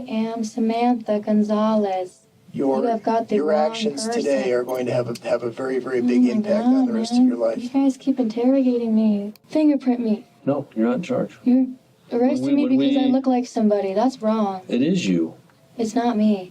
am Samantha Gonzalez. You have got the your wrong actions person. today are going to have a very, very big impact on the rest of your life. You guys keep interrogating me. Fingerprint me. No, you're not in charge. You're arresting me because I look like somebody. That's wrong. It is you. It's not me.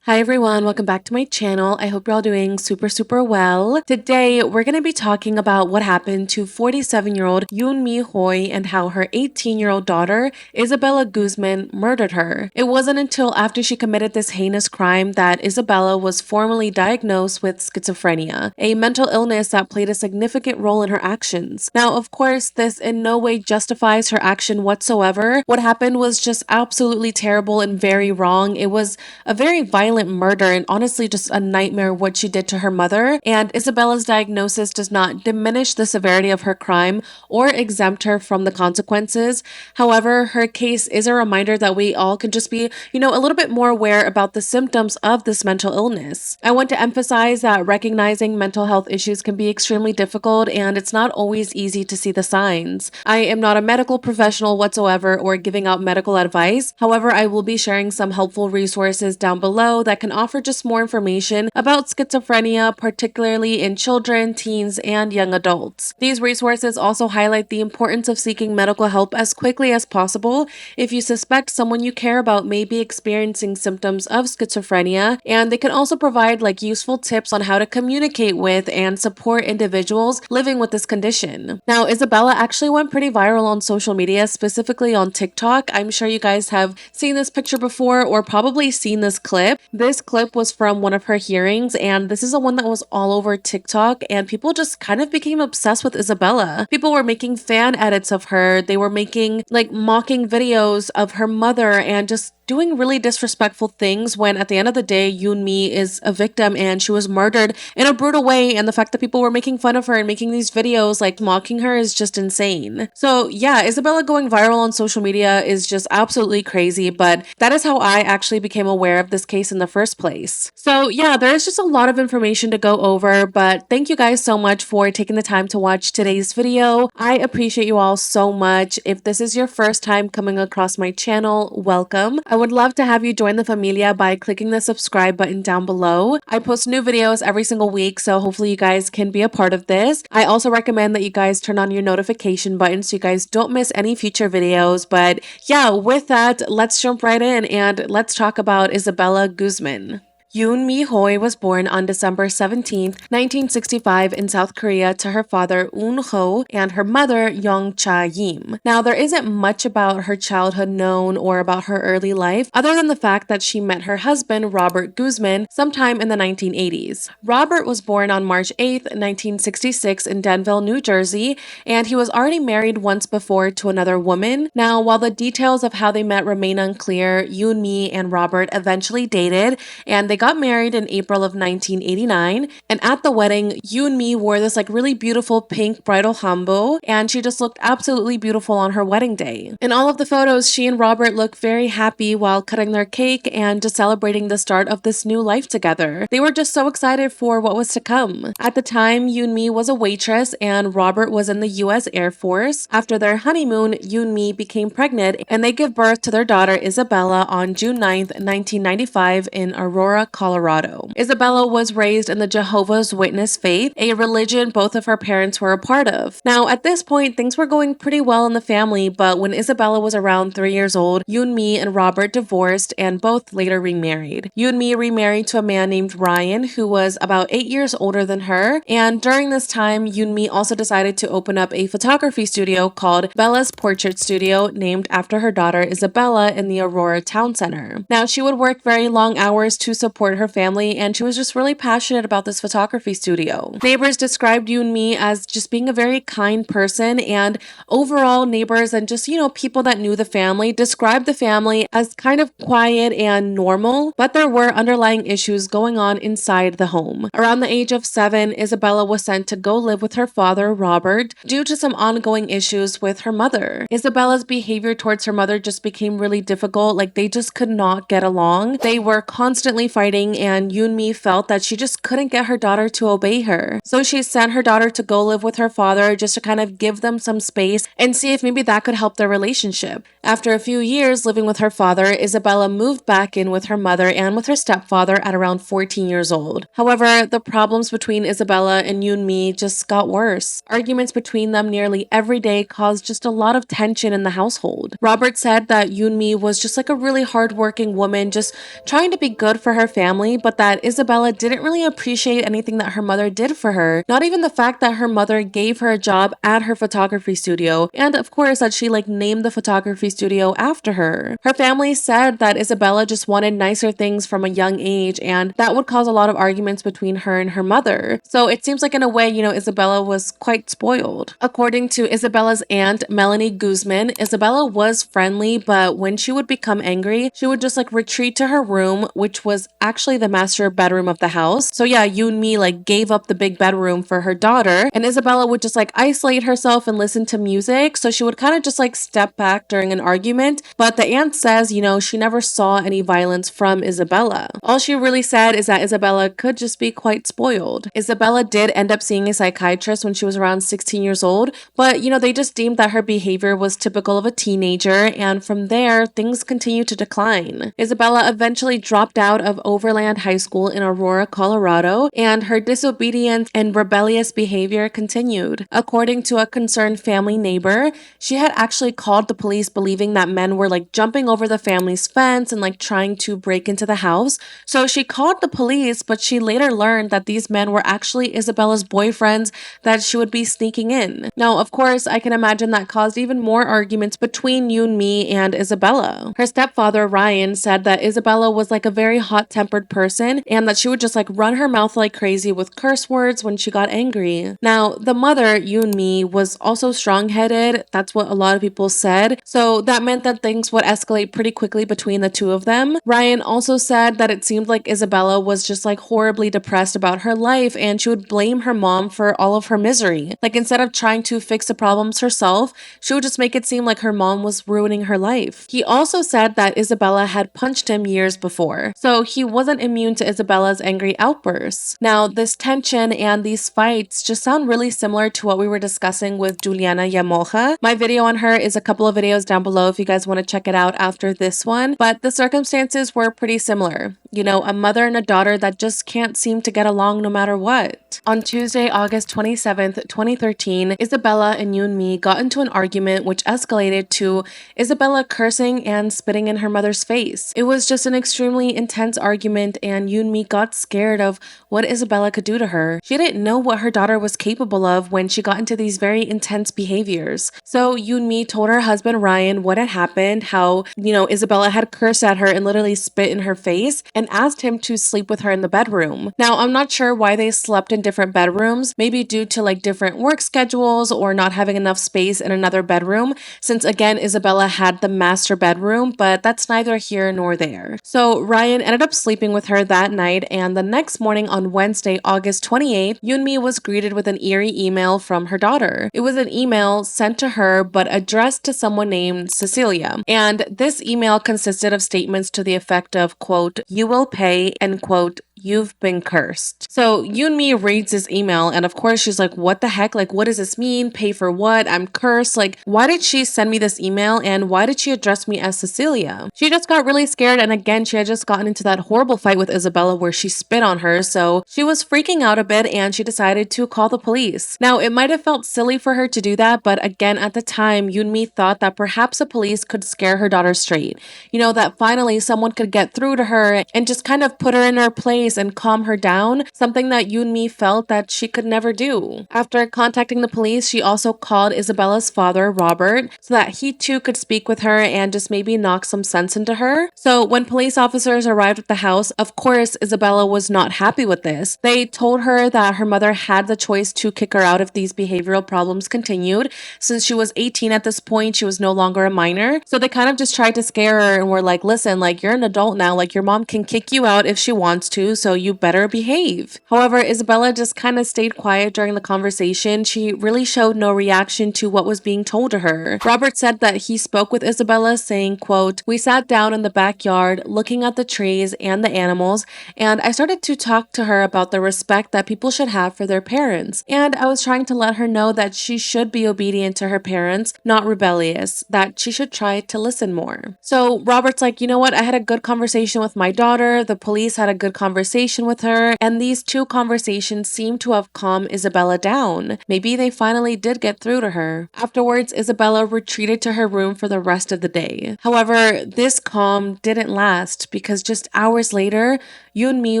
Hi everyone, welcome back to my channel. I hope you're all doing super well. Today, we're going to be talking about what happened to 47-year-old Yoon Mi Hoi and how her 18-year-old daughter, Isabella Guzman, murdered her. It wasn't until after she committed this heinous crime that Isabella was formally diagnosed with schizophrenia, a mental illness that played a significant role in her actions. Now, of course, this in no way justifies her action whatsoever. What happened was just absolutely terrible and very wrong. It was a very violent murder and honestly just a nightmare what she did to her mother, and Isabella's diagnosis does not diminish the severity of her crime or exempt her from the consequences. However, her case is a reminder that we all can just be, a little bit more aware about the symptoms of this mental illness. I want to emphasize that recognizing mental health issues can be extremely difficult and it's not always easy to see the signs. I am not a medical professional whatsoever or giving out medical advice. However, I will be sharing some helpful resources down below that can offer just more information about schizophrenia, particularly in children, teens, and young adults. These resources also highlight the importance of seeking medical help as quickly as possible if you suspect someone you care about may be experiencing symptoms of schizophrenia, and they can also provide useful tips on how to communicate with and support individuals living with this condition. Now, Isabella actually went pretty viral on social media, specifically on TikTok. I'm sure you guys have seen this picture before or probably seen this clip. This clip was from one of her hearings, and this is the one that was all over TikTok, and people just kind of became obsessed with Isabella. People were making fan edits of her. They were making mocking videos of her mother and just doing really disrespectful things when at the end of the day, Yoon Mi is a victim and she was murdered in a brutal way, and the fact that people were making fun of her and making these videos mocking her is just insane. So yeah, Isabella going viral on social media is just absolutely crazy, but that is how I actually became aware of this case in the first place. So yeah, there's just a lot of information to go over, but thank you guys so much for taking the time to watch today's video. I appreciate you all so much. If this is your first time coming across my channel, welcome. I would love to have you join the familia by clicking the subscribe button down below. I post new videos every single week, so hopefully you guys can be a part of this. I also recommend that you guys turn on your notification button so you guys don't miss any future videos. But yeah, with that, let's jump right in and let's talk about Isabella Guzman. Yoon Mi Hoi was born on December 17, 1965 in South Korea to her father Eun Ho and her mother Young Cha Yim. Now, there isn't much about her childhood known or about her early life other than the fact that she met her husband Robert Guzman sometime in the 1980s. Robert was born on March 8, 1966 in Denville, New Jersey, and he was already married once before to another woman. Now, while the details of how they met remain unclear, Yoon Mi and Robert eventually dated and they got married in April of 1989, and at the wedding, Yoon Mi wore this really beautiful pink bridal hanbok, and she just looked absolutely beautiful on her wedding day. In all of the photos, she and Robert look very happy while cutting their cake and just celebrating the start of this new life together. They were just so excited for what was to come. At the time, Yoon Mi was a waitress and Robert was in the US Air Force. After their honeymoon, Yoon Mi became pregnant and they give birth to their daughter Isabella on June 9, 1995 in Aurora, Colorado. Isabella was raised in the Jehovah's Witness faith, a religion both of her parents were a part of. Now, at this point, things were going pretty well in the family, but when Isabella was around 3 years old, Yoon Mi and Robert divorced and both later remarried. Yoon Mi remarried to a man named Ryan, who was about 8 years older than her, and during this time, Yoon Mi also decided to open up a photography studio called Bella's Portrait Studio, named after her daughter Isabella in the Aurora Town Center. Now, she would work very long hours to support her family, and she was just really passionate about this photography studio. Neighbors described Yoon Mi as just being a very kind person, and overall neighbors and just, people that knew the family described the family as kind of quiet and normal, but there were underlying issues going on inside the home. Around the age of 7, Isabella was sent to go live with her father, Robert, due to some ongoing issues with her mother. Isabella's behavior towards her mother just became really difficult, they just could not get along. They were constantly fighting fighting, and Yoonmi felt that she just couldn't get her daughter to obey her. So she sent her daughter to go live with her father just to kind of give them some space and see if maybe that could help their relationship. After a few years living with her father, Isabella moved back in with her mother and with her stepfather at around 14 years old. However, the problems between Isabella and Yoonmi just got worse. Arguments between them nearly every day caused just a lot of tension in the household. Robert said that Yoonmi was just like a really hardworking woman, just trying to be good for her family, but that Isabella didn't really appreciate anything that her mother did for her, not even the fact that her mother gave her a job at her photography studio, and of course that she named the photography studio after her. Her family said that Isabella just wanted nicer things from a young age, and that would cause a lot of arguments between her and her mother. So it seems like in a way, Isabella was quite spoiled. According to Isabella's aunt, Melanie Guzman, Isabella was friendly, but when she would become angry, she would just retreat to her room, which was actually the master bedroom of the house. So yeah, Yoonmi gave up the big bedroom for her daughter, and Isabella would just isolate herself and listen to music. So she would kind of just step back during an argument. But the aunt says, she never saw any violence from Isabella. All she really said is that Isabella could just be quite spoiled. Isabella did end up seeing a psychiatrist when she was around 16 years old, but they just deemed that her behavior was typical of a teenager, and from there, things continued to decline. Isabella eventually dropped out of Overland High School in Aurora, Colorado, and her disobedience and rebellious behavior continued. According to a concerned family neighbor, she had actually called the police believing that men were jumping over the family's fence and trying to break into the house. So she called the police, but she later learned that these men were actually Isabella's boyfriends that she would be sneaking in. Now, of course, I can imagine that caused even more arguments between Yoonmi and Isabella. Her stepfather, Ryan, said that Isabella was a very hot-tempered person and that she would just run her mouth like crazy with curse words when she got angry. Now, the mother, Yoonmi, was also strong-headed. That's what a lot of people said. So that meant that things would escalate pretty quickly between the two of them. Ryan also said that it seemed like Isabella was just horribly depressed about her life, and she would blame her mom for all of her misery. Instead of trying to fix the problems herself, she would just make it seem like her mom was ruining her life. He also said that Isabella had punched him years before, so he wasn't immune to Isabella's angry outbursts. Now, this tension and these fights just sound really similar to what we were discussing with Juliana Yamoja. My video on her is a couple of videos down below if you guys want to check it out after this one, but the circumstances were pretty similar. A mother and a daughter that just can't seem to get along no matter what. On Tuesday, August 27th, 2013, Isabella and Yoonmi got into an argument which escalated to Isabella cursing and spitting in her mother's face. It was just an extremely intense argument, and Yoonmi got scared of what Isabella could do to her. She didn't know what her daughter was capable of when she got into these very intense behaviors. So Yoonmi told her husband Ryan what had happened, how, Isabella had cursed at her and literally spit in her face, and asked him to sleep with her in the bedroom. Now, I'm not sure why they slept in different bedrooms, maybe due to different work schedules or not having enough space in another bedroom, since again, Isabella had the master bedroom, but that's neither here nor there. So Ryan ended up sleeping with her that night, and the next morning on Wednesday, August 28th, Yoonmi was greeted with an eerie email from her daughter. It was an email sent to her, but addressed to someone named Cecilia. And this email consisted of statements to the effect of, quote, "You will pay," end quote, "You've been cursed." So Yoonmi reads this email, and of course she's like, what the heck? What does this mean? Pay for what? I'm cursed. Why did she send me this email, and why did she address me as Cecilia? She just got really scared, and again, she had just gotten into that horrible fight with Isabella where she spit on her, so she was freaking out a bit, and she decided to call the police. Now, it might have felt silly for her to do that, but again, at the time, Yoonmi thought that perhaps the police could scare her daughter straight. That finally someone could get through to her and just kind of put her in her place and calm her down, something that Yoonmi felt that she could never do. After contacting the police, she also called Isabella's father, Robert, so that he too could speak with her and just maybe knock some sense into her. So when police officers arrived at the house, of course, Isabella was not happy with this. They told her that her mother had the choice to kick her out if these behavioral problems continued. Since she was 18 at this point, she was no longer a minor. So they kind of just tried to scare her and were like, listen, you're an adult now, your mom can kick you out if she wants to, so so you better behave. However, Isabella just kind of stayed quiet during the conversation. She really showed no reaction to what was being told to her. Robert said that he spoke with Isabella saying, quote, "We sat down in the backyard looking at the trees and the animals, and I started to talk to her about the respect that people should have for their parents. And I was trying to let her know that she should be obedient to her parents, not rebellious, that she should try to listen more." So Robert's like, you know what? I had a good conversation with my daughter. The police had a good conversation with her. And these two conversations seem to have calmed Isabella down. Maybe they finally did get through to her. Afterwards, Isabella retreated to her room for the rest of the day. However, this calm didn't last because just hours later, Yoon-mi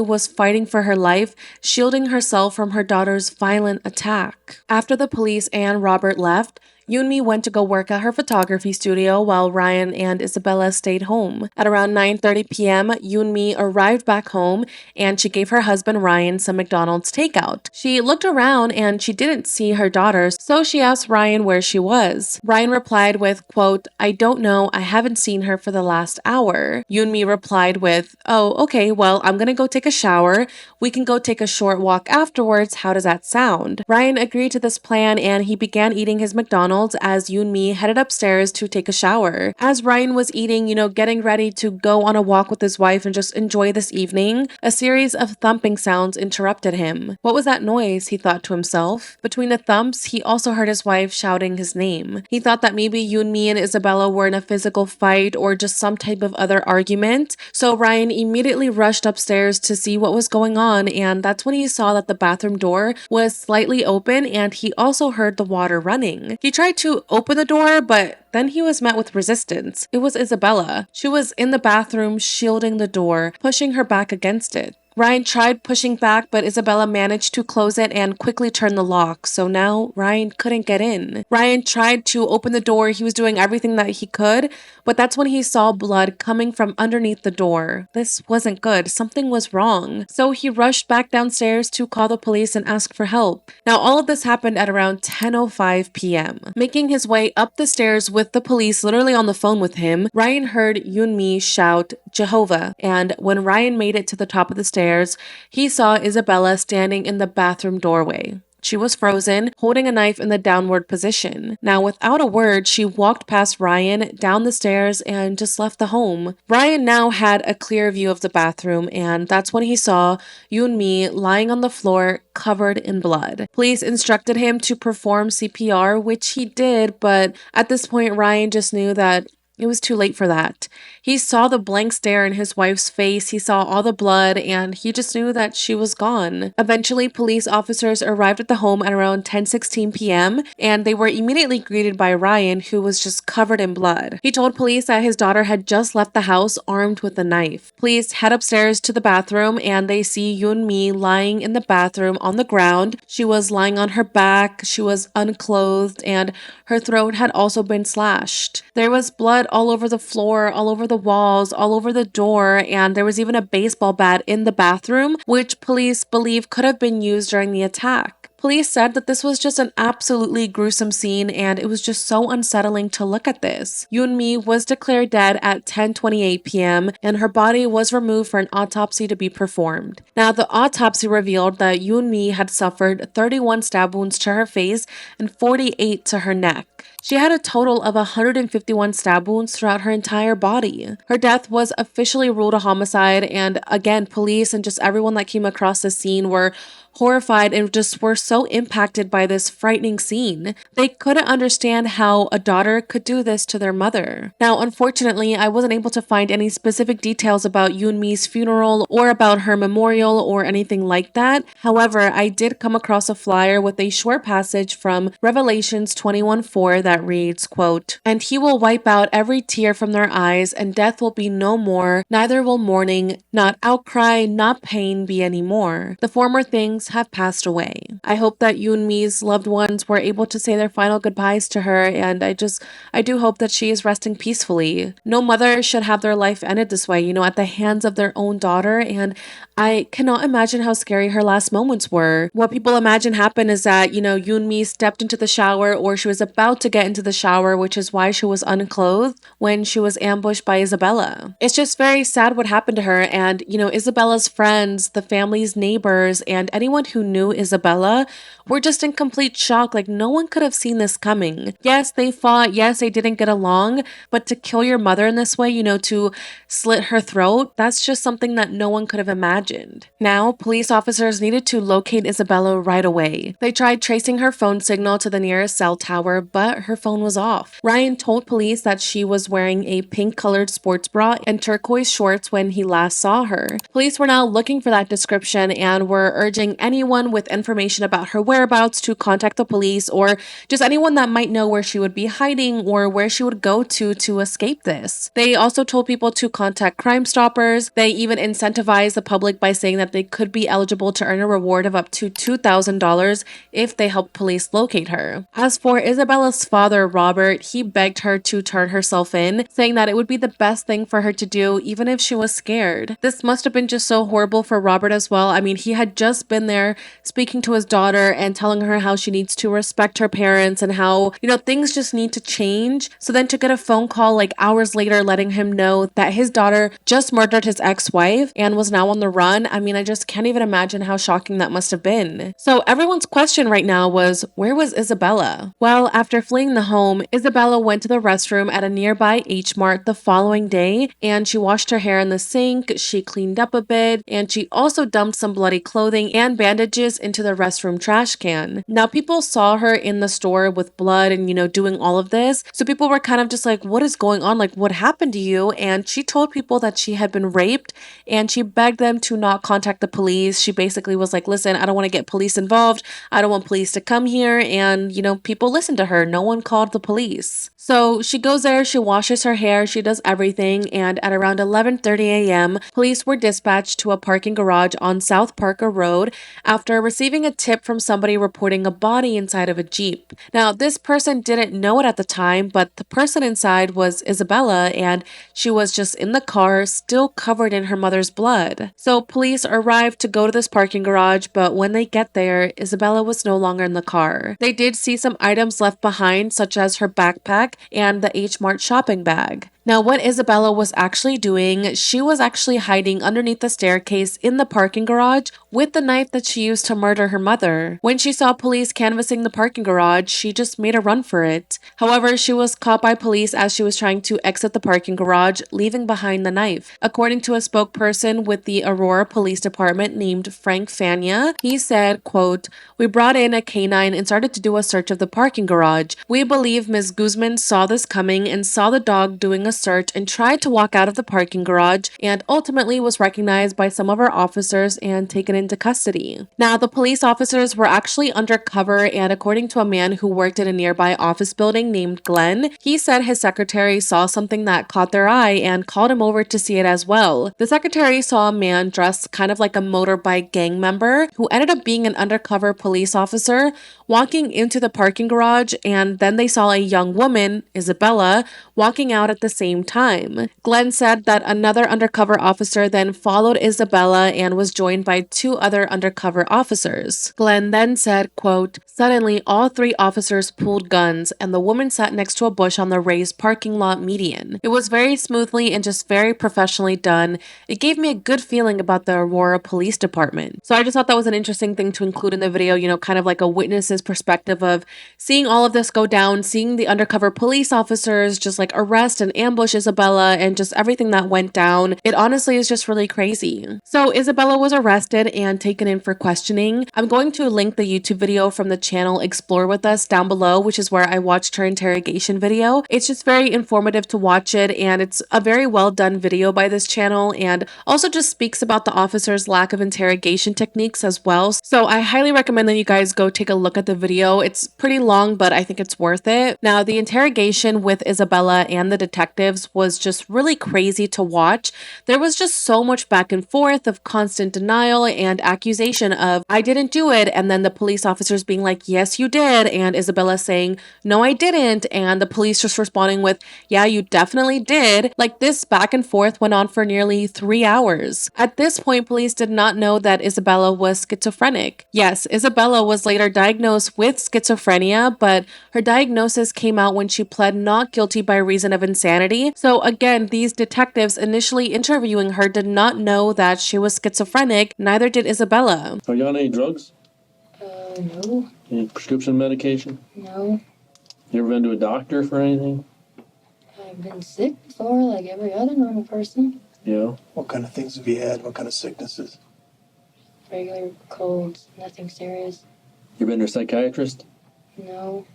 was fighting for her life, shielding herself from her daughter's violent attack. After the police and Robert left, Yoon-mi went to go work at her photography studio while Ryan and Isabella stayed home. At around 9:30 p.m., Yoon-mi arrived back home and she gave her husband Ryan some McDonald's takeout. She looked around and she didn't see her daughter, so she asked Ryan where she was. Ryan replied with, quote, "I don't know, I haven't seen her for the last hour." Yoon-mi replied with, "Oh, okay, well, I'm gonna go take a shower. We can go take a short walk afterwards. How does that sound?" Ryan agreed to this plan and he began eating his McDonald's as Yoon-mi headed upstairs to take a shower. As Ryan was eating, getting ready to go on a walk with his wife and just enjoy this evening, a series of thumping sounds interrupted him. What was that noise? He thought to himself. Between the thumps, he also heard his wife shouting his name. He thought that maybe Yoon-mi and Isabella were in a physical fight or just some type of other argument. So Ryan immediately rushed upstairs to see what was going on, and that's when he saw that the bathroom door was slightly open and he also heard the water running. He tried to open the door, but then he was met with resistance. It was Isabella. She was in the bathroom shielding the door, pushing her back against it. Ryan tried pushing back, but Isabella managed to close it and quickly turn the lock, so now Ryan couldn't get in. Ryan tried to open the door. He was doing everything that he could, but that's when he saw blood coming from underneath the door. This wasn't good. Something was wrong. So he rushed back downstairs to call the police and ask for help. Now, all of this happened at around 10:05 p.m. Making his way up the stairs with the police literally on the phone with him, Ryan heard Yoon-mi shout, "Jehovah," and when Ryan made it to the top of the stairs, he saw Isabella standing in the bathroom doorway. She was frozen, holding a knife in the downward position. Now, without a word, she walked past Ryan, down the stairs, and just left the home. Ryan now had a clear view of the bathroom, and that's when he saw Yoon-mi lying on the floor, covered in blood. Police instructed him to perform CPR, which he did, but at this point, Ryan just knew that it was too late for that. He saw the blank stare in his wife's face, he saw all the blood, and he just knew that she was gone. Eventually, police officers arrived at the home at around 10:16 p.m., and they were immediately greeted by Ryan, who was just covered in blood. He told police that his daughter had just left the house armed with a knife. Police head upstairs to the bathroom, and they see Yoon-mi lying in the bathroom on the ground. She was lying on her back, she was unclothed, and her throat had also been slashed. There was blood all over the floor, all over the walls, all over the door, and there was even a baseball bat in the bathroom, which police believe could have been used during the attack. Police said that this was just an absolutely gruesome scene and it was just so unsettling to look at this. Yoon-mi was declared dead at 10:28 p.m. and her body was removed for an autopsy to be performed. Now, the autopsy revealed that Yoon-mi had suffered 31 stab wounds to her face and 48 to her neck. She had a total of 151 stab wounds throughout her entire body. Her death was officially ruled a homicide, and again, police and just everyone that came across the scene were horrified and just were so impacted by this frightening scene. They couldn't understand how a daughter could do this to their mother. Now, unfortunately, I wasn't able to find any specific details about Yoon-mi's funeral or about her memorial or anything like that. However, I did come across a flyer with a short passage from Revelations 21:4 that reads, quote, "And he will wipe out every tear from their eyes, and death will be no more, neither will mourning, not outcry, not pain be any more. The former things have passed away." I hope that Yoon-mi's loved ones were able to say their final goodbyes to her, and I do hope that she is resting peacefully. No mother should have their life ended this way, at the hands of their own daughter, and I cannot imagine how scary her last moments were. What people imagine happened is that, Yoon-mi stepped into the shower or she was about to get get into the shower, which is why she was unclothed when she was ambushed by Isabella. It's just very sad what happened to her. And, Isabella's friends, the family's neighbors, and anyone who knew Isabella were just in complete shock. Like, no one could have seen this coming. Yes, they fought. Yes, they didn't get along. But to kill your mother in this way, to slit her throat, that's just something that no one could have imagined. Now, police officers needed to locate Isabella right away. They tried tracing her phone signal to the nearest cell tower, but her phone was off. Ryan told police that she was wearing a pink-colored sports bra and turquoise shorts when he last saw her. Police were now looking for that description and were urging anyone with information about her whereabouts to contact the police, or just anyone that might know where she would be hiding or where she would go to escape this. They also told people to contact Crime Stoppers. They even incentivized the public by saying that they could be eligible to earn a reward of up to $2,000 if they helped police locate her. As for Isabella's father, Robert, he begged her to turn herself in, saying that it would be the best thing for her to do even if she was scared. This must have been just so horrible for Robert as well. I mean, he had just been there speaking to his daughter and telling her how she needs to respect her parents and how, things just need to change. So then to get a phone call like hours later letting him know that his daughter just murdered his ex-wife and was now on the run, I mean, I just can't even imagine how shocking that must have been. So everyone's question right now was, where was Isabella? Well, after fleeing the home, Isabella went to the restroom at a nearby H Mart the following day, and she washed her hair in the sink, she cleaned up a bit, and she also dumped some bloody clothing and bandages into the restroom trash can. Now, people saw her in the store with blood and, doing all of this, so people were kind of just like, what is going on? Like, what happened to you? And she told people that she had been raped, and she begged them to not contact the police. She basically was like, listen, I don't want to get police involved. I don't want police to come here. And, people listened to her. No one called the police. So she goes there, she washes her hair, she does everything, and at around 11:30 a.m., police were dispatched to a parking garage on South Parker Road after receiving a tip from somebody reporting a body inside of a Jeep. Now, this person didn't know it at the time, but the person inside was Isabella, and she was just in the car, still covered in her mother's blood. So police arrived to go to this parking garage, but when they get there, Isabella was no longer in the car. They did see some items left behind, such as her backpack and the H Mart shopping bag. Now, what Isabella was actually doing, she was actually hiding underneath the staircase in the parking garage with the knife that she used to murder her mother. When she saw police canvassing the parking garage, she just made a run for it. However, she was caught by police as she was trying to exit the parking garage, leaving behind the knife. According to a spokesperson with the Aurora Police Department named Frank Fania, he said, quote, "We brought in a canine and started to do a search of the parking garage. We believe Ms. Guzman saw this coming and saw the dog doing a search and tried to walk out of the parking garage and ultimately was recognized by some of our officers and taken into custody." Now, the police officers were actually undercover, and according to a man who worked in a nearby office building named Glenn, he said his secretary saw something that caught their eye and called him over to see it as well. The secretary saw a man dressed kind of like a motorbike gang member who ended up being an undercover police officer walking into the parking garage, and then they saw a young woman, Isabella, walking out at the same time. Glenn said that another undercover officer then followed Isabella and was joined by two other undercover officers. Glenn then said, quote, "Suddenly, all three officers pulled guns, and the woman sat next to a bush on the raised parking lot median. It was very smoothly and just very professionally done. It gave me a good feeling about the Aurora Police Department." So I just thought that was an interesting thing to include in the video, kind of like a witness's perspective of seeing all of this go down, seeing the undercover police officers just like arrest and ambush Isabella and just everything that went down. It honestly is just really crazy. So Isabella was arrested and taken in for questioning. I'm going to link the YouTube video from the channel Explore With Us down below, which is where I watched her interrogation video. It's just very informative to watch it, and it's a very well done video by this channel, and also just speaks about the officer's lack of interrogation techniques as well. So I highly recommend that you guys go take a look at the video. It's pretty long, but I think it's worth it. Now, the interrogation with Isabella and the detective detectives was just really crazy to watch. There was just so much back and forth of constant denial and accusation of, I didn't do it, and then the police officers being like, yes, you did, and Isabella saying, no, I didn't, and the police just responding with, yeah, you definitely did. Like, this back and forth went on for nearly 3 hours. At this point, police did not know that Isabella was schizophrenic. Yes, Isabella was later diagnosed with schizophrenia, but her diagnosis came out when she pled not guilty by reason of insanity. So again, these detectives initially interviewing her did not know that she was schizophrenic, neither did Isabella. Are you on any drugs? No. Any prescription medication? No. You ever been to a doctor for anything? I've been sick before, like every other normal person. Yeah. What kind of things have you had? What kind of sicknesses? Regular colds, nothing serious. You been to a psychiatrist? No.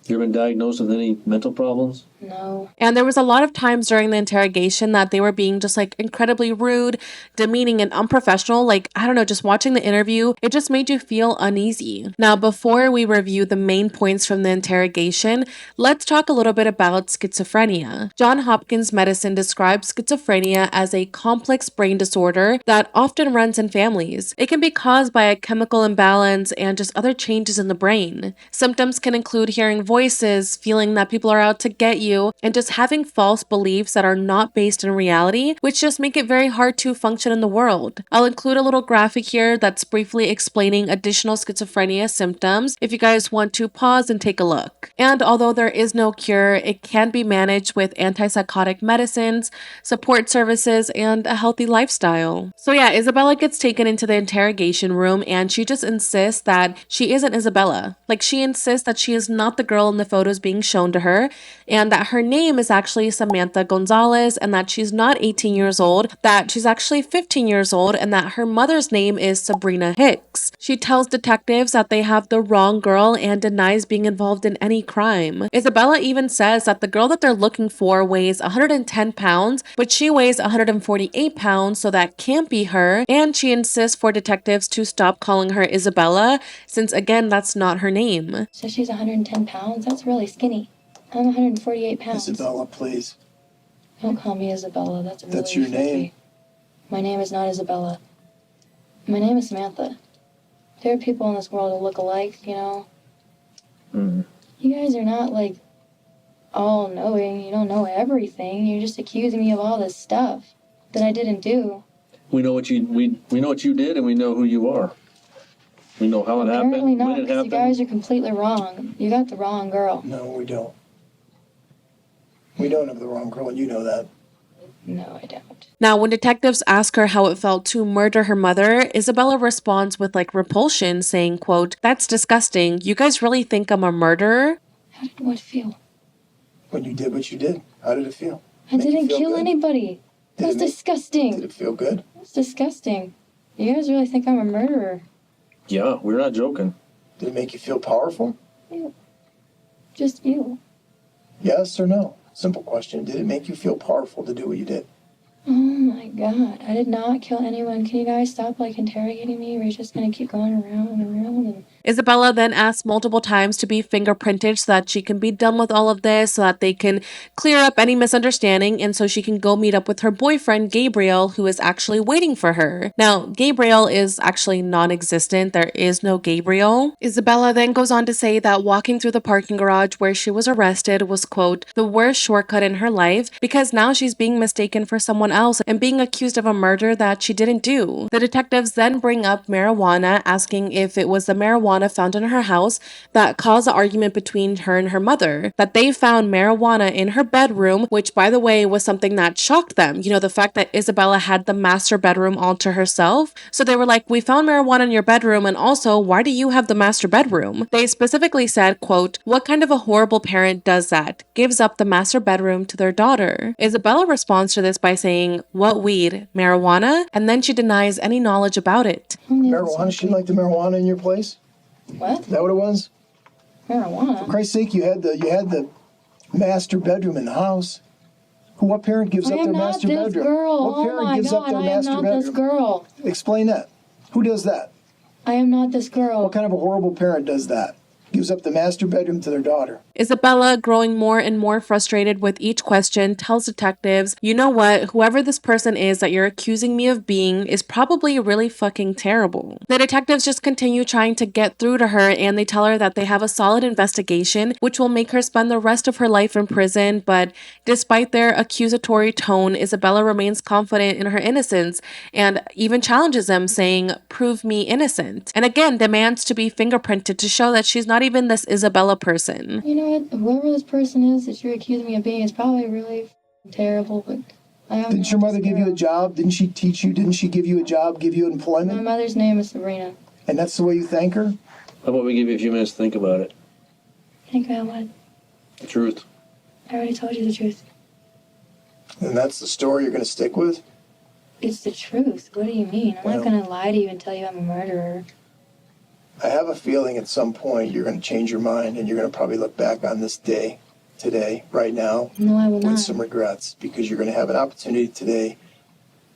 You ever been diagnosed with any mental problems? No. And there was a lot of times during the interrogation that they were being just like incredibly rude, demeaning, and unprofessional. Like, I don't know, just watching the interview, it just made you feel uneasy. Now, before we review the main points from the interrogation, let's talk a little bit about schizophrenia. Johns Hopkins Medicine describes schizophrenia as a complex brain disorder that often runs in families. It can be caused by a chemical imbalance and just other changes in the brain. Symptoms can include hearing voices, feeling that people are out to get you, and just having false beliefs that are not based in reality, which just make it very hard to function in the world. I'll include a little graphic here that's briefly explaining additional schizophrenia symptoms if you guys want to pause and take a look. And although there is no cure, it can be managed with antipsychotic medicines, support services, and a healthy lifestyle. So yeah, Isabella gets taken into the interrogation room and she just insists that she isn't Isabella. Like, she insists that she is not the girl in the photos being shown to her, and that her name is actually Samantha Gonzalez, and that she's not 18 years old, that she's actually 15 years old, and that her mother's name is Sabrina Hicks. She tells detectives that they have the wrong girl and denies being involved in any crime. Isabella even says that the girl that they're looking for weighs 110 pounds, but she weighs 148 pounds, so that can't be her, and she insists for detectives to stop calling her Isabella, since again, that's not her name. So she's 110 pounds? That's really skinny. I'm 148 pounds. Isabella, please. Don't call me Isabella. That's really That's your freaky. name. My name is not Isabella. My name is Samantha. There are people in this world who look alike, you know? Mm-hmm. You guys are not, like, all knowing. You don't know everything. You're just accusing me of all this stuff that I didn't do. We know what we know what you did, and we know who you are. We know how it happened, Apparently not, when it because you happened. guys are completely wrong. You got the wrong girl. No, we don't. We don't have the wrong girl, and you know that. No, I don't. Now, when detectives ask her how it felt to murder her mother, Isabella responds with like repulsion, saying, quote, "That's disgusting. You guys really think I'm a murderer?" How did it feel? When you did what you did, how did it feel? I Make you didn't feel kill good? anybody. Did That's it make- disgusting. Did it feel good? That's disgusting. You guys really think I'm a murderer? Yeah, we're not joking. Did it make you feel powerful? Just you. Yes or no? Simple question. Did it make you feel powerful to do what you did? Oh my god. I did not kill anyone. Can you guys stop, like, interrogating me? We're just gonna keep going around and around and... Isabella then asks multiple times to be fingerprinted so that she can be done with all of this, so that they can clear up any misunderstanding, and so she can go meet up with her boyfriend, Gabriel, who is actually waiting for her. Now, Gabriel is actually non-existent. There is no Gabriel. Isabella then goes on to say that walking through the parking garage where she was arrested was, quote, the worst shortcut in her life, because now she's being mistaken for someone else and being accused of a murder that she didn't do. The detectives then bring up marijuana, asking if it was the marijuana found in her house that caused the argument between her and her mother, that they found marijuana in her bedroom, which, by the way, was something that shocked them. You know, the fact that Isabella had the master bedroom all to herself. So they were like, we found marijuana in your bedroom, and also, why do you have the master bedroom? They specifically said, quote, what kind of a horrible parent does that? Gives up the master bedroom to their daughter. Isabella responds to this by saying, what weed? Marijuana? And then she denies any knowledge about it. Marijuana? She liked the marijuana in your place? What? Is that what it was? For Marijuana? Christ's sake, you had the master bedroom in the house. What parent gives I up am their not master this bedroom? girl. What Oh parent my gives up god, their I am master not bedroom? this girl. Explain that. Who does that? I am not this girl. What kind of a horrible parent does that? gives up the master bedroom to their daughter. Isabella, growing more and more frustrated with each question, tells detectives, you know what, whoever this person is that you're accusing me of being is probably really fucking terrible. The detectives just continue trying to get through to her, and they tell her that they have a solid investigation, which will make her spend the rest of her life in prison, but despite their accusatory tone, Isabella remains confident in her innocence and even challenges them, saying, prove me innocent, and again demands to be fingerprinted to show that she's not even this Isabella person. You know what? Whoever this person is that you're accusing me of being is probably really terrible, but I don't Didn't your mother give you a job? Didn't she teach you? Didn't she give you a job, give you My employment? mother's name is Sabrina. And that's the way you thank her? How about we give you a few minutes to think about it? Think about what? The truth. I already told you the truth. And that's the story you're going to stick with? It's the truth. What do you mean? I'm not going to lie to you and tell you I'm a murderer. I have a feeling at some point you're going to change your mind and you're going to probably look back on this day, today, right now, No, I will with not. some regrets, because you're going to have an opportunity today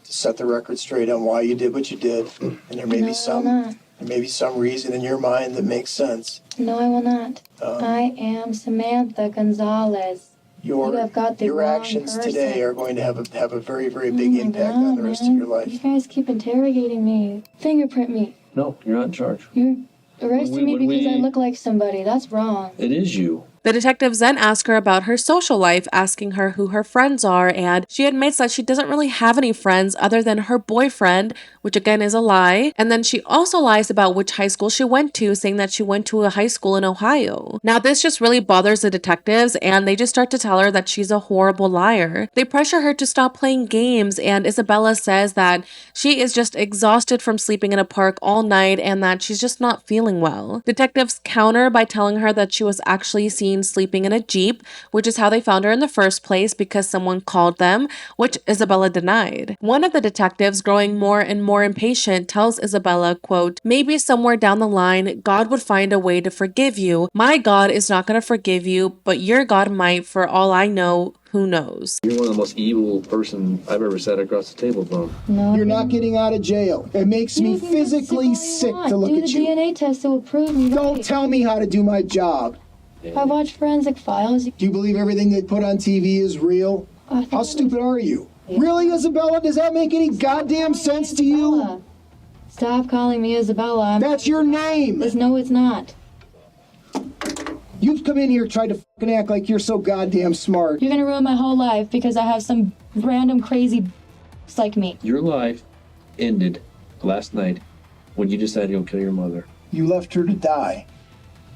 to set the record straight on why you did what you did, and there may No, be I will not. some reason in your mind that makes sense. No, I will not. I am Samantha Gonzalez. You have got the Your wrong actions person. today are going to have a very, very Oh big my impact God, on the rest man. of your You life. guys keep interrogating me. Fingerprint me. No, you're not in charge. You're arresting me when because I we- look like somebody. That's wrong. It is you. The detectives then ask her about her social life, asking her who her friends are, and she admits that she doesn't really have any friends other than her boyfriend, which again is a lie. And then she also lies about which high school she went to, saying that she went to a high school in Ohio. Now, this just really bothers the detectives, and they just start to tell her that she's a horrible liar. They pressure her to stop playing games, and Isabella says that she is just exhausted from sleeping in a park all night and that she's just not feeling well. Detectives counter by telling her that she was actually seen sleeping in a Jeep, which is how they found her in the first place because someone called them, which Isabella denied. One of the detectives, growing more and more impatient, tells Isabella, quote, maybe somewhere down the line, God would find a way to forgive you. My God is not going to forgive you, but your God might, for all I know. Who knows? You're one of the most evil person I've ever sat across the table from. No. You're not getting out of jail. It makes me You can get physically sick all sick you want. to look at Do you. the DNA test that will prove me Don't right. tell me how to do my job. I watch Forensic Files. Do you believe everything they put on TV is real? I think How I'm stupid are you? Yeah. Really, Isabella? Does that make any goddamn sense to you? Isabella. Stop calling me Isabella. That's your name. No, it's not. You've come in here tried to fucking act like you're so goddamn smart. You're gonna ruin my whole life because I have some random crazy like me. Your life ended last night when you decided to go kill your mother. You left her to die.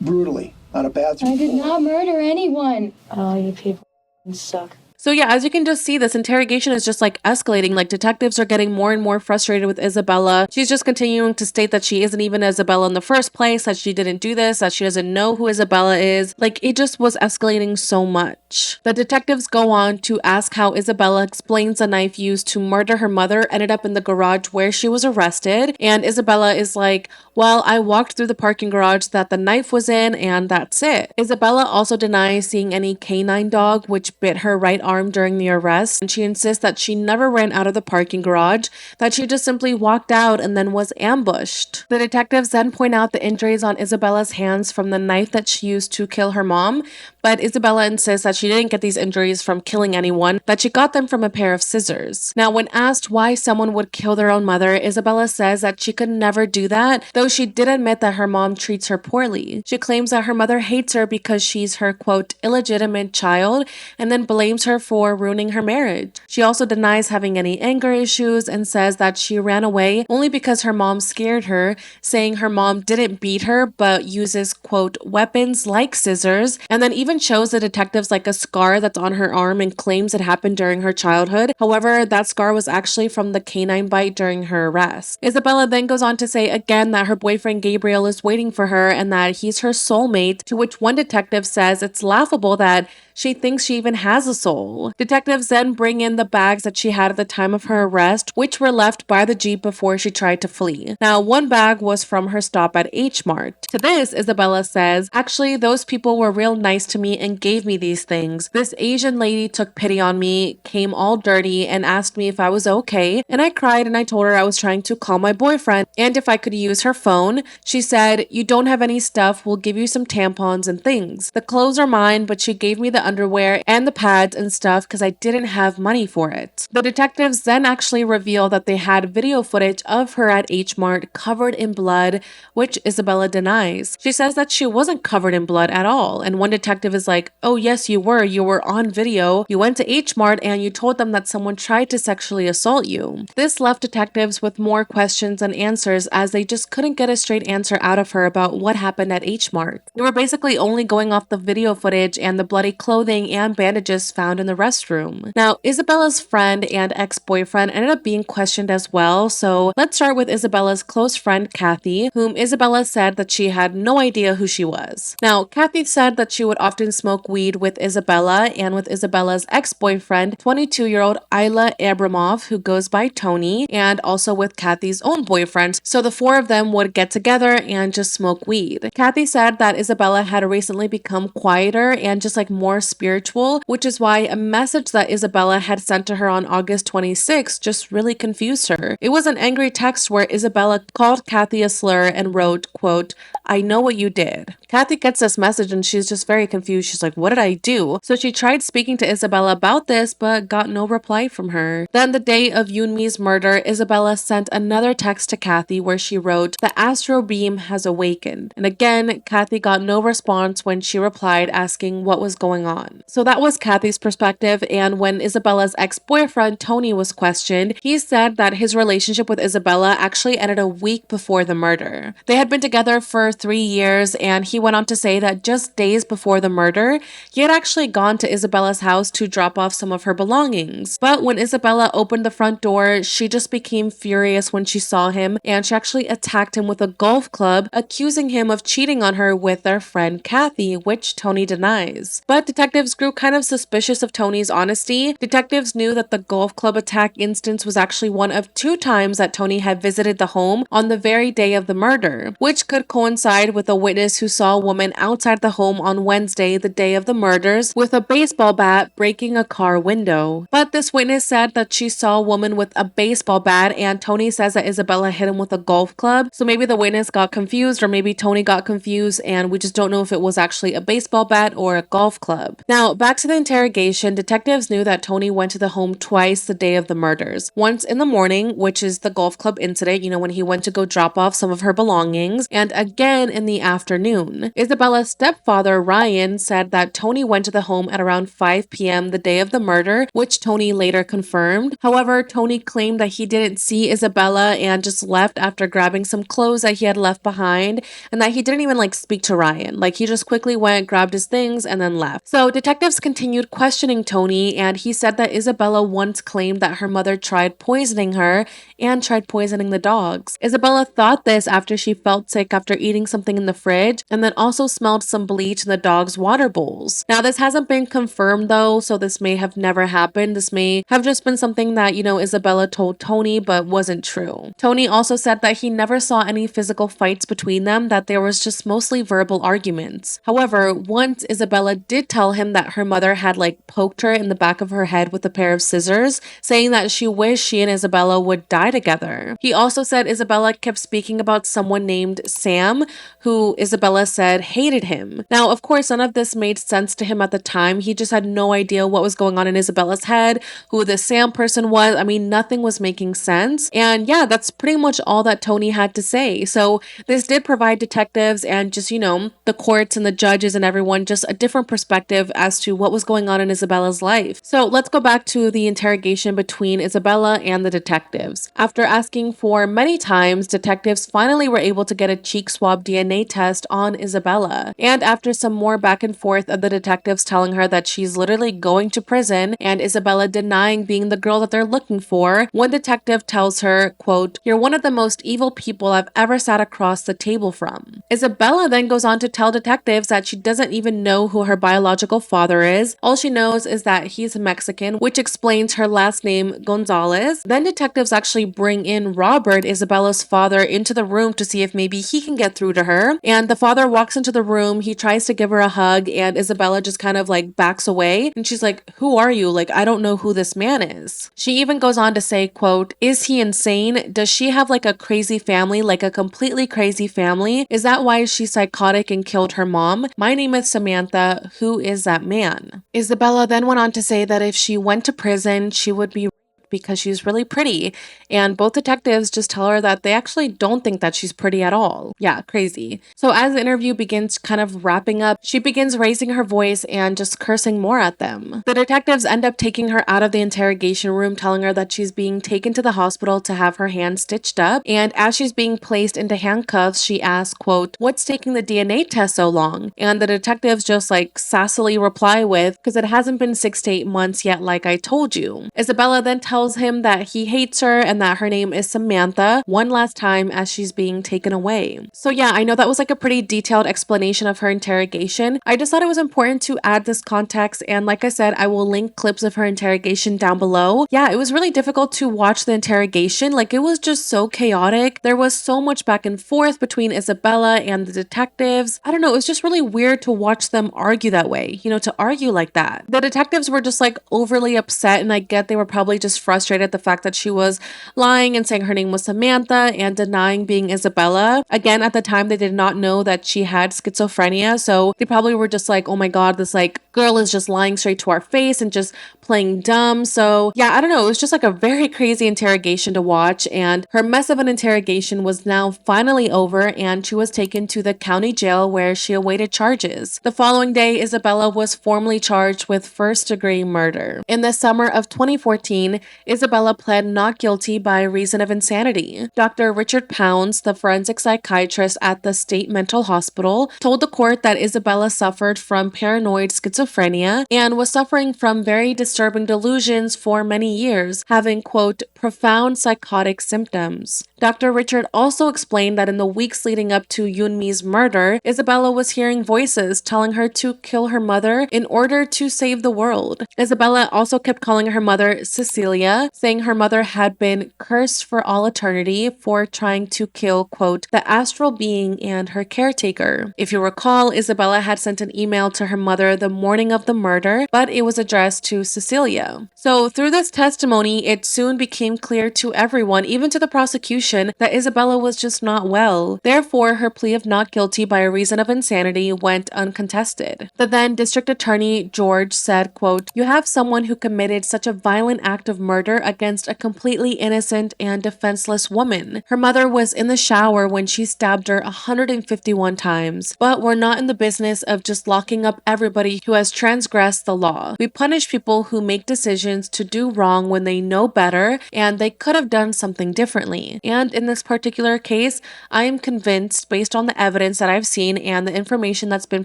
Brutally. On a bathroom I did floor. not murder anyone. Oh, you people suck. So yeah, as you can just see, this interrogation is just like escalating. Like detectives are getting more and more frustrated with Isabella. She's just continuing to state that she isn't even Isabella in the first place, that she didn't do this, that she doesn't know who Isabella is. Like it just was escalating so much. The detectives go on to ask how Isabella explains the knife used to murder her mother ended up in the garage where she was arrested. And Isabella is like, well, I walked through the parking garage that the knife was in and that's it. Isabella also denies seeing any canine dog which bit her right arm during the arrest, and she insists that she never ran out of the parking garage, that she just simply walked out and then was ambushed. The detectives then point out the injuries on Isabella's hands from the knife that she used to kill her mom, but Isabella insists that she didn't get these injuries from killing anyone, that she got them from a pair of scissors. Now, when asked why someone would kill their own mother, Isabella says that she could never do that, though she did admit that her mom treats her poorly. She claims that her mother hates her because she's her, quote, illegitimate child, and then blames her for ruining her marriage. She also denies having any anger issues and says that she ran away only because her mom scared her, saying her mom didn't beat her but uses, quote, weapons like scissors, and then even shows the detectives like a scar that's on her arm and claims it happened during her childhood. However, that scar was actually from the canine bite during her arrest. Isabella then goes on to say again that her boyfriend Gabriel is waiting for her and that he's her soulmate, to which one detective says it's laughable that she thinks she even has a soul. Detectives then bring in the bags that she had at the time of her arrest, which were left by the Jeep before she tried to flee. Now, one bag was from her stop at H Mart. To this, Isabella says, actually, those people were real nice to me and gave me these things. This Asian lady took pity on me, came all dirty, and asked me if I was okay, and I cried and I told her I was trying to call my boyfriend and if I could use her phone. She said, you don't have any stuff, we'll give you some tampons and things. The clothes are mine, but she gave me the underwear and the pads and stuff because I didn't have money for it. The detectives then actually reveal that they had video footage of her at H Mart covered in blood, which Isabella denies. She says that she wasn't covered in blood at all, and one detective is like, oh yes, you were on video, you went to H Mart and you told them that someone tried to sexually assault you. This left detectives with more questions than answers as they just couldn't get a straight answer out of her about what happened at H Mart. They were basically only going off the video footage and the bloody clothing and bandages found in the restroom. Now, Isabella's friend and ex-boyfriend ended up being questioned as well, so let's start with Isabella's close friend Kathy, whom Isabella said that she had no idea who she was. Now, Kathy said that she would often smoke weed with Isabella and with Isabella's ex-boyfriend, 22-year-old Isla Abramov, who goes by Tony, and also with Kathy's own boyfriend, so the four of them would get together and just smoke weed. Kathy said that Isabella had recently become quieter and just like more spiritual, which is why a message that Isabella had sent to her on August 26th just really confused her. It was an angry text where Isabella called Kathy a slur and wrote, quote, I know what you did. Kathy gets this message and she's just very confused. She's like, what did I do? So she tried speaking to Isabella about this, but got no reply from her. Then the day of Yoonmi's murder, Isabella sent another text to Kathy where she wrote, the astro beam has awakened. And again, Kathy got no response when she replied asking what was going on. So that was Kathy's perspective, and when Isabella's ex-boyfriend Tony was questioned, he said that his relationship with Isabella actually ended a week before the murder. They had been together for 3 years, and he went on to say that just days before the murder, he had actually gone to Isabella's house to drop off some of her belongings. But when Isabella opened the front door, she just became furious when she saw him, and she actually attacked him with a golf club, accusing him of cheating on her with their friend Kathy, which Tony denies. But detectives grew kind of suspicious of Tony's honesty. Detectives knew that the golf club attack instance was actually one of 2 times that Tony had visited the home on the very day of the murder, which could coincide with a witness who saw a woman outside the home on Wednesday, the day of the murders, with a baseball bat breaking a car window. But this witness said that she saw a woman with a baseball bat, and Tony says that Isabella hit him with a golf club. So maybe the witness got confused, or maybe Tony got confused, and we just don't know if it was actually a baseball bat or a golf club. Now, back to the interrogation, detectives knew that Tony went to the home twice the day of the murders. Once in the morning, which is the golf club incident, when he went to go drop off some of her belongings, and again in the afternoon. Isabella's stepfather, Ryan, said that Tony went to the home at around 5 p.m. the day of the murder, which Tony later confirmed. However, Tony claimed that he didn't see Isabella and just left after grabbing some clothes that he had left behind, and that he didn't even speak to Ryan. He just quickly went, grabbed his things, and then left. So detectives continued questioning Tony, and he said that Isabella once claimed that her mother tried poisoning her and tried poisoning the dogs. Isabella thought this after she felt sick after eating something in the fridge, and then also smelled some bleach in the dog's water bowls. Now, this hasn't been confirmed though, so this may have never happened. This may have just been something that, Isabella told Tony, but wasn't true. Tony also said that he never saw any physical fights between them, that there was just mostly verbal arguments. However, once Isabella did tell him that her mother had poked her in the back of her head with a pair of scissors, saying that she wished she and Isabella would die together. He also said Isabella kept speaking about someone named Sam, who Isabella said hated him. Now, of course, none of this made sense to him at the time. He just had no idea what was going on in Isabella's head, who the Sam person was. I mean, nothing was making sense. And yeah, that's pretty much all that Tony had to say. So this did provide detectives and just, the courts and the judges and everyone just a different perspective as to what was going on in Isabella's life. So let's go back to the interrogation between Isabella and the detectives. After asking for many times, detectives finally were able to get a cheek swab DNA test on Isabella. And after some more back and forth of the detectives telling her that she's literally going to prison and Isabella denying being the girl that they're looking for, one detective tells her, quote, "You're one of the most evil people I've ever sat across the table from." Isabella then goes on to tell detectives that she doesn't even know who her biological biological father is. All she knows is that he's Mexican, which explains her last name Gonzalez. Then detectives actually bring in Robert, Isabella's father, into the room to see if maybe he can get through to her. And the father walks into the room, he tries to give her a hug, and Isabella just kind of like backs away. And she's like, "Who are you? Like, I don't know who this man is." She even goes on to say, quote, "Is he insane? Does she have like a crazy family, like a completely crazy family? Is that why she's psychotic and killed her mom? My name is Samantha. Who is that man?" Isabella then went on to say that if she went to prison, she would be because she's really pretty, and both detectives just tell her that they actually don't think that she's pretty at all. Yeah, crazy. So as the interview begins kind of wrapping up, she begins raising her voice and just cursing more at them. The detectives end up taking her out of the interrogation room, telling her that she's being taken to the hospital to have her hand stitched up, and as she's being placed into handcuffs, she asks, quote, "What's taking the DNA test so long?" And the detectives just like sassily reply with, "Because it hasn't been 6 to 8 months yet, like I told you." Isabella then tells him that he hates her and that her name is Samantha one last time as she's being taken away. So yeah, I know that was like a pretty detailed explanation of her interrogation. I just thought it was important to add this context, and like I said, I will link clips of her interrogation down below. Yeah, it was really difficult to watch the interrogation. Like, it was just so chaotic. There was so much back and forth between Isabella and the detectives. I don't know, it was just really weird to watch them argue that way, to argue like that. The detectives were just like overly upset, and I get they were probably just frustrated at the fact that she was lying and saying her name was Samantha and denying being Isabella. Again, at the time, they did not know that she had schizophrenia, so they probably were just like, "Oh my god, this like girl is just lying straight to our face and just playing dumb." So yeah, I don't know, it was just like a very crazy interrogation to watch, and her mess of an interrogation was now finally over, and she was taken to the county jail where she awaited charges. The following day, Isabella was formally charged with first-degree murder. In the summer of 2014, Isabella pled not guilty by reason of insanity. Dr. Richard Pounds, the forensic psychiatrist at the state mental hospital, told the court that Isabella suffered from paranoid schizophrenia and was suffering from very disturbing delusions for many years, having, quote, profound psychotic symptoms. Dr. Richard also explained that in the weeks leading up to Yoonmi's murder, Isabella was hearing voices telling her to kill her mother in order to save the world. Isabella also kept calling her mother Cecilia, saying her mother had been cursed for all eternity for trying to kill, quote, the astral being and her caretaker. If you recall, Isabella had sent an email to her mother the morning of the murder, but it was addressed to Cecilia. So through this testimony, it soon became clear to everyone, even to the prosecution, that Isabella was just not well. Therefore, her plea of not guilty by reason of insanity went uncontested. The then district attorney, George, said, quote, "You have someone who committed such a violent act of murder against a completely innocent and defenseless woman. Her mother was in the shower when she stabbed her 151 times, but we're not in the business of just locking up everybody who has transgressed the law. We punish people who make decisions to do wrong when they know better and they could have done something differently. And in this particular case, I am convinced, based on the evidence that I've seen and the information that's been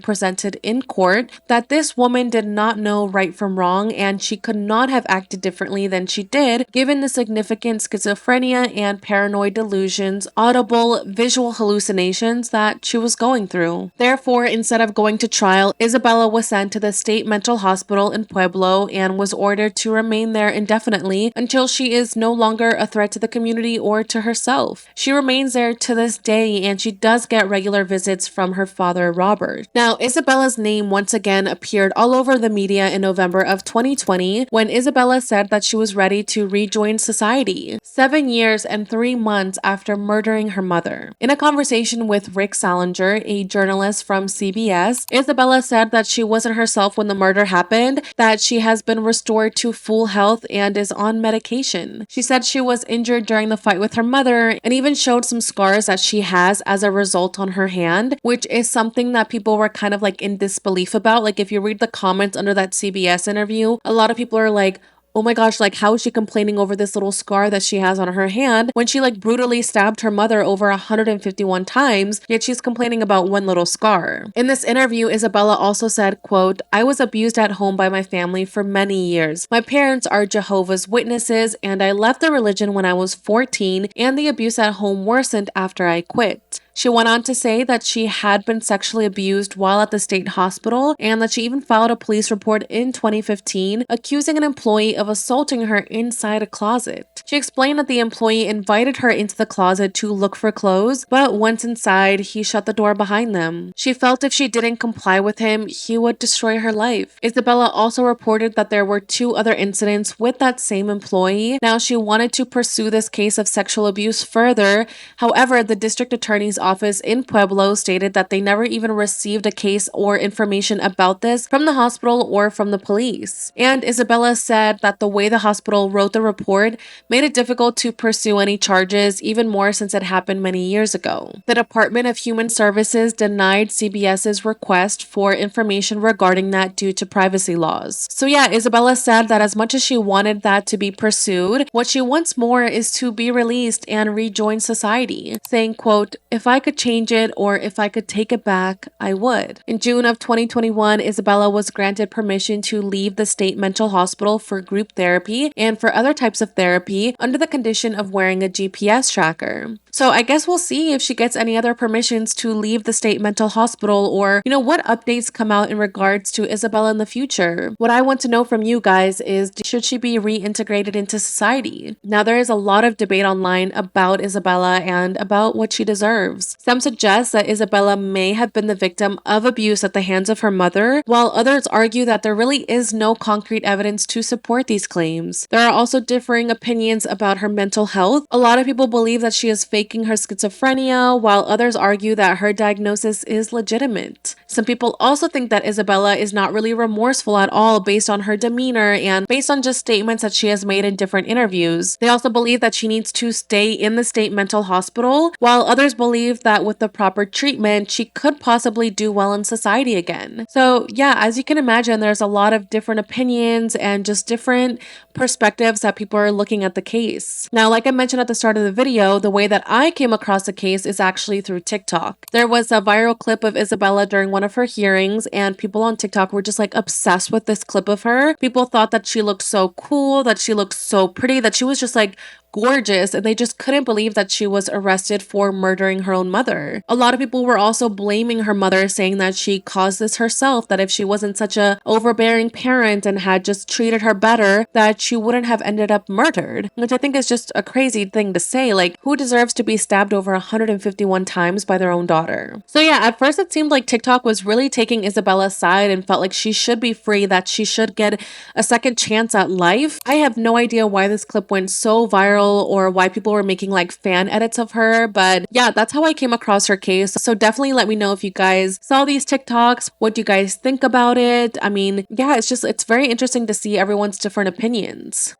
presented in court, that this woman did not know right from wrong and she could not have acted differently than she did given the significant schizophrenia and paranoid delusions, audible, visual hallucinations that she was going through. Therefore, instead of going to trial, Isabella was sent to the state mental hospital in Pueblo and was ordered to remain there indefinitely until she is no longer a threat to the community or to herself. She remains there to this day, and she does get regular visits from her father, Robert. Now, Isabella's name once again appeared all over the media in November of 2020 when Isabella said that she was ready to rejoin society, 7 years and 3 months after murdering her mother. In a conversation with Rick Salinger, a journalist from CBS, Isabella said that she wasn't herself when the murder happened, that she has been restored to full health and is on medication. She said she was injured during the fight with her mother and even showed some scars that she has as a result on her hand, which is something that people were kind of like in disbelief about. Like, if you read the comments under that CBS interview, a lot of people are like, oh my gosh, like, how is she complaining over this little scar that she has on her hand when she like brutally stabbed her mother over 151 times, yet she's complaining about one little scar. In this interview, Isabella also said, quote, "I was abused at home by my family for many years. My parents are Jehovah's Witnesses, and I left the religion when I was 14, and the abuse at home worsened after I quit. She went on to say that she had been sexually abused while at the state hospital and that she even filed a police report in 2015 accusing an employee of assaulting her inside a closet. She explained that the employee invited her into the closet to look for clothes, but once inside, he shut the door behind them. She felt if she didn't comply with him, he would destroy her life. Isabella also reported that there were 2 other incidents with that same employee. Now, she wanted to pursue this case of sexual abuse further. However, the district attorney's office in Pueblo stated that they never even received a case or information about this from the hospital or from the police. And Isabella said that the way the hospital wrote the report made it difficult to pursue any charges, even more since it happened many years ago. The Department of Human Services denied CBS's request for information regarding that due to privacy laws. So yeah, Isabella said that as much as she wanted that to be pursued, what she wants more is to be released and rejoin society, saying, quote, "If I could change it or if I could take it back, I would." In June of 2021, Isabella was granted permission to leave the state mental hospital for group therapy and for other types of therapy under the condition of wearing a GPS tracker. So I guess we'll see if she gets any other permissions to leave the state mental hospital or, what updates come out in regards to Isabella in the future. What I want to know from you guys is, should she be reintegrated into society? Now, there is a lot of debate online about Isabella and about what she deserves. Some suggest that Isabella may have been the victim of abuse at the hands of her mother, while others argue that there really is no concrete evidence to support these claims. There are also differing opinions about her mental health. A lot of people believe that she is faking her schizophrenia, while others argue that her diagnosis is legitimate. Some people also think that Isabella is not really remorseful at all based on her demeanor and based on just statements that she has made in different interviews. They also believe that she needs to stay in the state mental hospital, while others believe that with the proper treatment, she could possibly do well in society again. So yeah, as you can imagine, there's a lot of different opinions and just different perspectives that people are looking at the case. Now, like I mentioned at the start of the video, the way that I came across the case is actually through TikTok. There was a viral clip of Isabella during one of her hearings, and people on TikTok were just like obsessed with this clip of her. People thought that she looked so cool, that she looked so pretty, that she was just like gorgeous, and they just couldn't believe that she was arrested for murdering her own mother. A lot of people were also blaming her mother, saying that she caused this herself, that if she wasn't such a overbearing parent and had just treated her better, that she wouldn't have ended up murdered, which I think is just a crazy thing to say. Like, who deserves to be stabbed over 151 times by their own daughter? So yeah, at first it seemed like TikTok was really taking Isabella's side and felt like she should be free, that she should get a second chance at life. I have no idea why this clip went so viral or why people were making like fan edits of her, but yeah, that's how I came across her case. So definitely let me know if you guys saw these TikToks, what do you guys think about it? I mean, yeah, it's very interesting to see everyone's different opinions.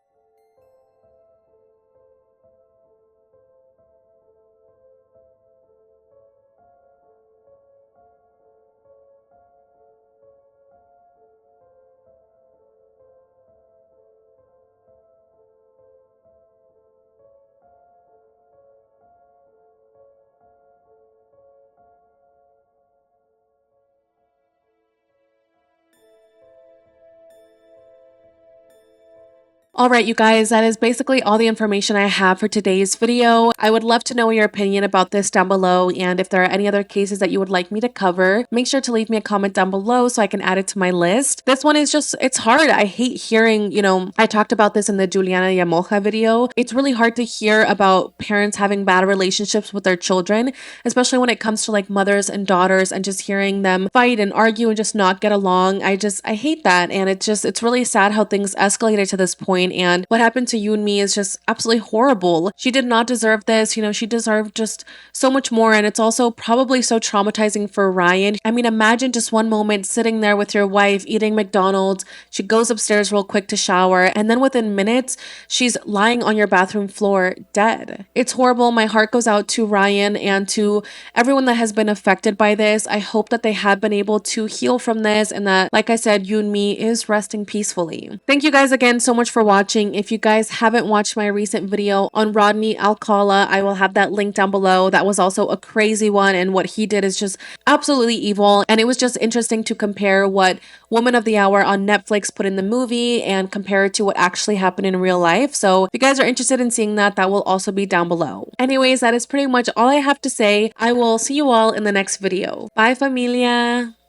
Alright, you guys, that is basically all the information I have for today's video. I would love to know your opinion about this down below, and if there are any other cases that you would like me to cover, make sure to leave me a comment down below so I can add it to my list. This one is just, it's hard. I hate hearing, I talked about this in the Juliana Yamoja video. It's really hard to hear about parents having bad relationships with their children, especially when it comes to like mothers and daughters, and just hearing them fight and argue and just not get along. I hate that, and it's really sad how things escalated to this point. And what happened to you and me is just absolutely horrible. She did not deserve this. She deserved just so much more. And it's also probably so traumatizing for Ryan. I mean, imagine just one moment sitting there with your wife eating McDonald's. She goes upstairs real quick to shower, and then within minutes, she's lying on your bathroom floor dead. It's horrible. My heart goes out to Ryan and to everyone that has been affected by this. I hope that they have been able to heal from this, and that, like I said, you and me is resting peacefully. Thank you guys again so much for watching. watching. If you guys haven't watched my recent video on Rodney Alcala, I will have that link down below. That was also a crazy one, and what he did is just absolutely evil. And it was just interesting to compare what Woman of the Hour on Netflix put in the movie and compare it to what actually happened in real life. So if you guys are interested in seeing that, that will also be down below. Anyways, that is pretty much all I have to say. I will see you all in the next video. Bye, familia!